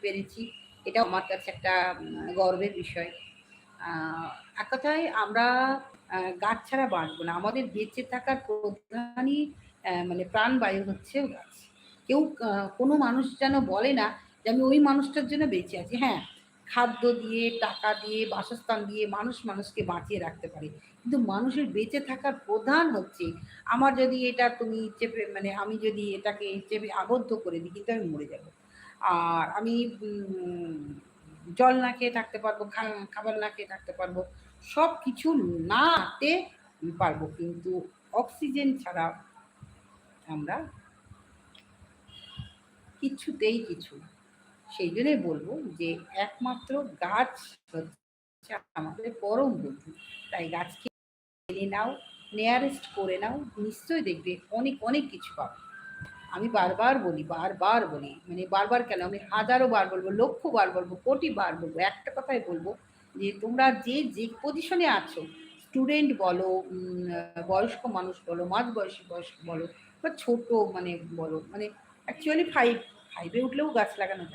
পেরেছি, এটা আমার কাছে একটা গর্বের বিষয়। এক কথায় আমরা গাছ ছাড়া বাঁচব না। আমাদের বেঁচে থাকার প্রধানই মানে প্রাণবায়ু হচ্ছে গাছ। কেউ কোনো মানুষ যেন বলে না যে আমি ওই মানুষটার জন্য বেঁচে আছি। হ্যাঁ, খাদ্য দিয়ে, টাকা দিয়ে, বাসস্থান দিয়ে মানুষ মানুষকে বাঁচিয়ে রাখতে পারে। কিন্তু মানুষের বেঁচে থাকার প্রধান হচ্ছে, আমার যদি এটা তুমি চেপে মানে আমি যদি এটাকে চেপে আবদ্ধ করে দিই কিন্তু আমি মরে যাব। আর আমি জল না খেয়ে থাকতে পারবো, খাবার না খেয়ে থাকতে পারবো, সব কিছু না খেতে পারবো, কিন্তু অক্সিজেন ছাড়া আমরা কিছুতেই কিছু। সেই জন্যই বলবো যে একমাত্র গাছ হচ্ছে আমাদের পরম বন্ধু। তাই গাছকে মেনে নাও, নিয়ারেস্ট করে নাও, নিশ্চয়ই দেখবে অনেক অনেক কিছু পাবে। আমি বারবার বলি, বারবার বলি, মানে বারবার কেন, আমি হাজারো বার বলবো, লক্ষ বার বলবো, কোটি বার বলবো, একটা কথাই বলবো যে তোমরা যে যে পজিশনে আছো, স্টুডেন্ট বলো, বয়স্ক মানুষ বলো, মাঝবয়সী বয়স্ক বলো, বা ছোট মানে বলো, মানে অ্যাকচুয়ালি ফাইভে উঠলেও গাছ লাগানো যায়।